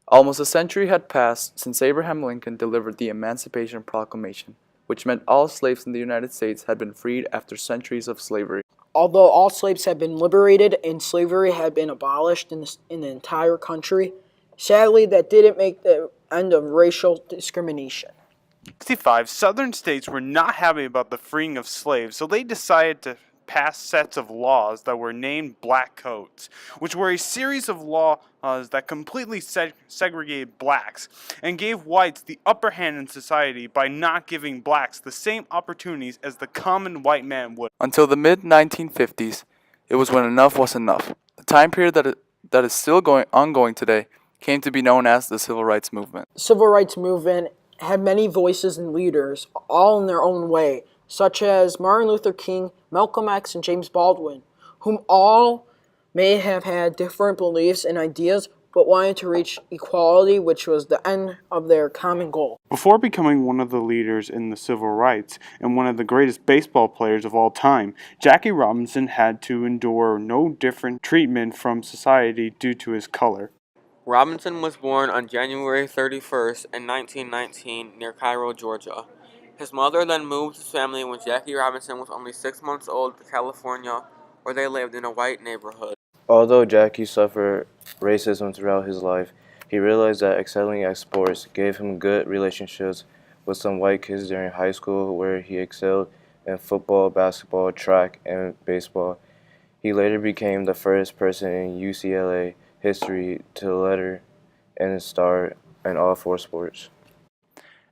Almost a century had passed since Abraham Lincoln delivered the Emancipation Proclamation, which meant all slaves in the United States had been freed after centuries of slavery. Although all slaves had been liberated and slavery had been abolished in the entire country, sadly that didn't make the end of racial discrimination. 65, Southern states were not happy about the freeing of slaves, so they decided to pass sets of laws that were named Black Codes, which were a series of laws that completely segregated blacks and gave whites the upper hand in society by not giving blacks the same opportunities as the common white man would. Until the mid-1950s, it was when enough was enough. The time period that is still ongoing today came to be known as the Civil Rights Movement. The Civil Rights Movement had many voices and leaders, all in their own way, such as Martin Luther King, Malcolm X, and James Baldwin, whom all may have had different beliefs and ideas, but wanted to reach equality, which was the end of their common goal. Before becoming one of the leaders in the civil rights and one of the greatest baseball players of all time, Jackie Robinson had to endure no different treatment from society due to his color. Robinson was born on January 31st in 1919 near Cairo, Georgia. His mother then moved his family when Jackie Robinson was only 6 months old to California, where they lived in a white neighborhood. Although Jackie suffered racism throughout his life, he realized that excelling at sports gave him good relationships with some white kids during high school, where he excelled in football, basketball, track, and baseball. He later became the first person in UCLA history to letter and star in all four sports.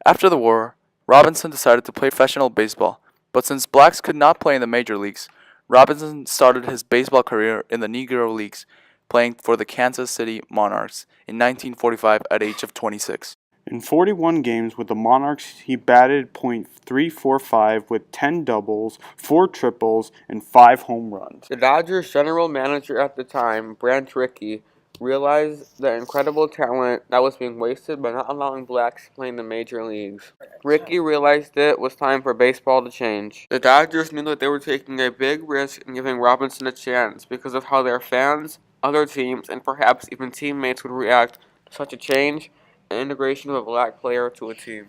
After the war, Robinson decided to play professional baseball, but since blacks could not play in the major leagues, Robinson started his baseball career in the Negro Leagues, playing for the Kansas City Monarchs in 1945 at the age of 26. In 41 games with the Monarchs, he batted .345 with 10 doubles, 4 triples, and 5 home runs. The Dodgers' general manager at the time, Branch Rickey, realized the incredible talent that was being wasted by not allowing blacks to play in the major leagues. Rickey realized it was time for baseball to change. The Dodgers knew that they were taking a big risk in giving Robinson a chance because of how their fans, other teams, and perhaps even teammates would react to such a change and integration of a black player to a team.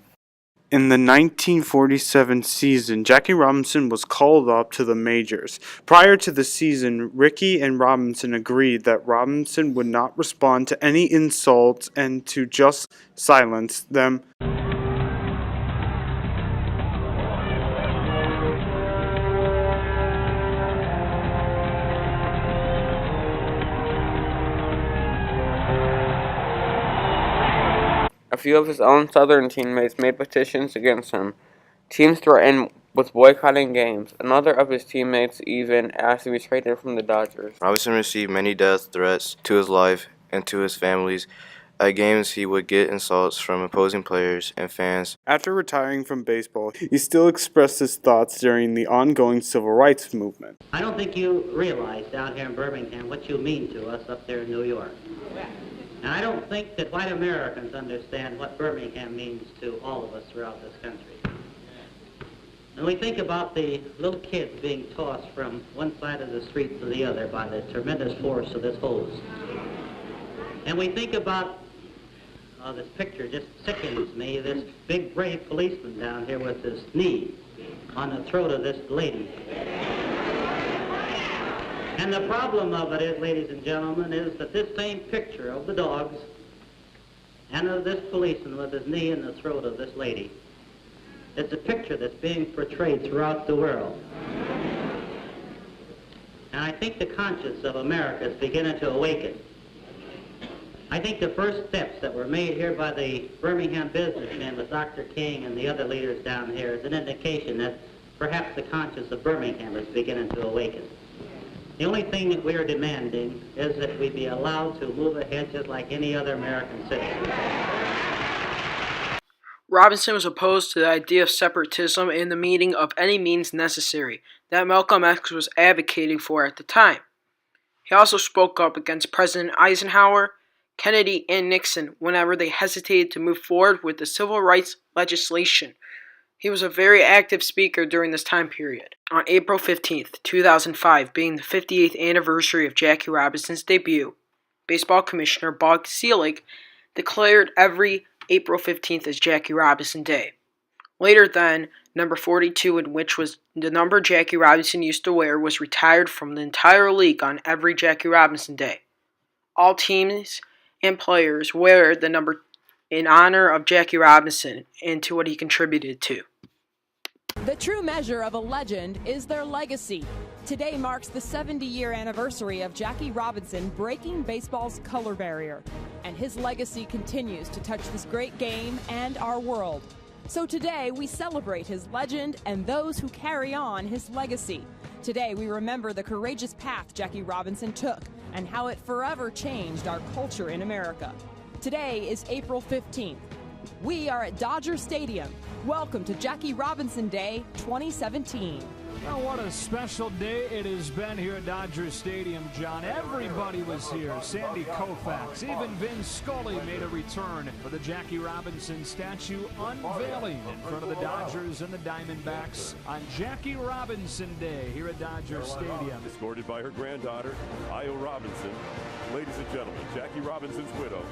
In the 1947 season, Jackie Robinson was called up to the majors. Prior to the season, Rickey and Robinson agreed that Robinson would not respond to any insults and to just silence them. A few of his own Southern teammates made petitions against him. Teams threatened with boycotting games. Another of his teammates even asked to be traded from the Dodgers. Robinson received many death threats to his life and to his families. At games, he would get insults from opposing players and fans. After retiring from baseball, he still expressed his thoughts during the ongoing civil rights movement. I don't think you realize down here in Birmingham what you mean to us up there in New York. And I don't think that white Americans understand what Birmingham means to all of us throughout this country. And we think about the little kids being tossed from one side of the street to the other by the tremendous force of this hose. And we think about, this picture just sickens me, this big brave policeman down here with his knee on the throat of this lady. And the problem of it is, ladies and gentlemen, is that this same picture of the dogs and of this policeman with his knee in the throat of this lady, it's a picture that's being portrayed throughout the world. And I think the conscience of America is beginning to awaken. I think the first steps that were made here by the Birmingham businessmen with Dr. King and the other leaders down here is an indication that perhaps the conscience of Birmingham is beginning to awaken. The only thing that we are demanding is that we be allowed to move ahead just like any other American citizen. Robinson was opposed to the idea of separatism and the meeting of any means necessary that Malcolm X was advocating for at the time. He also spoke up against President Eisenhower, Kennedy, and Nixon whenever they hesitated to move forward with the civil rights legislation. He was a very active speaker during this time period. On April 15th, 2005, being the 58th anniversary of Jackie Robinson's debut, Baseball Commissioner Bob Selig declared every April 15th as Jackie Robinson Day. Later then, number 42, in which was the number Jackie Robinson used to wear, was retired from the entire league on every Jackie Robinson Day. All teams and players wear the number in honor of Jackie Robinson and to what he contributed to. The true measure of a legend is their legacy. Today marks the 70-year anniversary of Jackie Robinson breaking baseball's color barrier, and his legacy continues to touch this great game and our world. So today we celebrate his legend and those who carry on his legacy. Today we remember the courageous path Jackie Robinson took and how it forever changed our culture in America. Today is April 15th. We are at Dodger Stadium. Welcome to Jackie Robinson Day 2017. Well, what a special day it has been here at Dodger Stadium, John. Everybody was here. Sandy Koufax, even Vin Scully made a return for the Jackie Robinson statue unveiling in front of the Dodgers and the Diamondbacks on Jackie Robinson Day here at Dodger Stadium. Escorted by her granddaughter, Io Robinson. Ladies and gentlemen, Jackie Robinson's widow,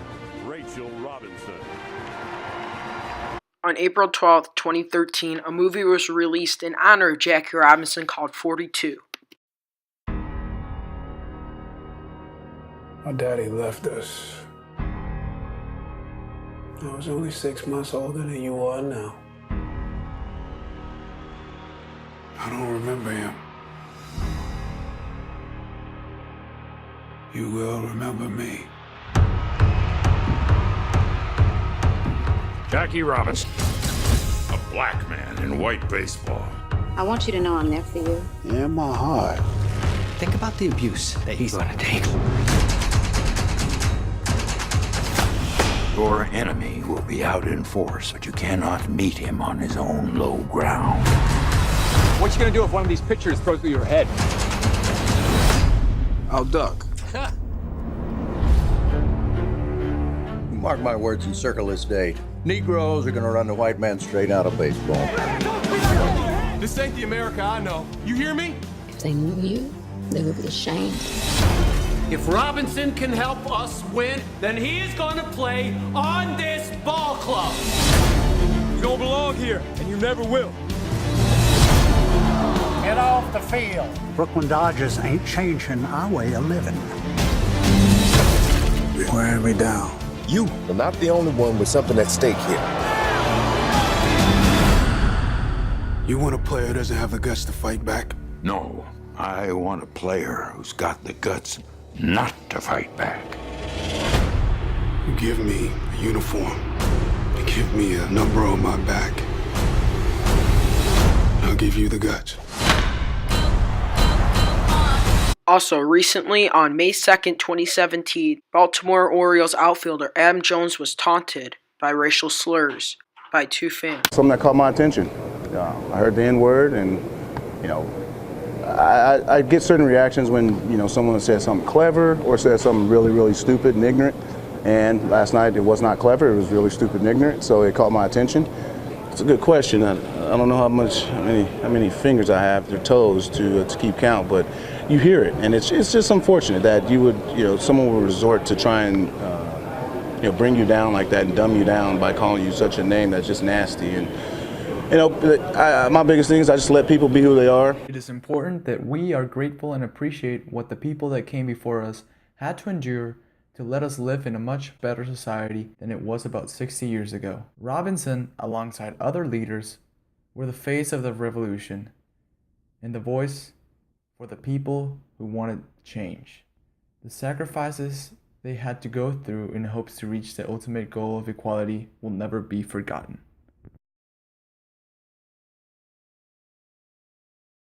Rachel Robinson. On April 12, 2013, a movie was released in honor of Jackie Robinson called 42. My daddy left us. I was only 6 months older than you are now. I don't remember him. You will remember me. Jackie Robinson, a black man in white baseball. I want you to know I'm there for you. In my heart. Think about the abuse that he's going to take. Your enemy will be out in force, but you cannot meet him on his own low ground. What you going to do if one of these pitchers throws through your head? I'll duck. Mark my words and circle this date. Negroes are gonna run the white man straight out of baseball. This ain't the America I know. You hear me? If they knew you, they would be ashamed. If Robinson can help us win, then he is gonna play on this ball club. You don't belong here, and you never will. Get off the field. Brooklyn Dodgers ain't changing our way of living. You're wearing me down. You are not the only one with something at stake here. You want a player who doesn't have the guts to fight back? No, I want a player who's got the guts not to fight back. You give me a uniform. You give me a number on my back. I'll give you the guts. Also, recently, on May 2nd, 2017, Baltimore Orioles outfielder Adam Jones was taunted by racial slurs by two fans. Something that caught my attention. I heard the N-word, and, I get certain reactions when, someone says something clever or says something really, really stupid and ignorant. And last night, it was not clever. It was really stupid and ignorant, so it caught my attention. It's a good question. I don't know how many fingers I have, or toes to keep count, but you hear it, and it's just unfortunate that you would, someone would resort to try and, bring you down like that and dumb you down by calling you such a name that's just nasty. And, my biggest thing is I just let people be who they are. It is important that we are grateful and appreciate what the people that came before us had to endure to let us live in a much better society than it was about 60 years ago. Robinson, alongside other leaders, were the face of the revolution and the voice for the people who wanted change. The sacrifices they had to go through in hopes to reach the ultimate goal of equality will never be forgotten.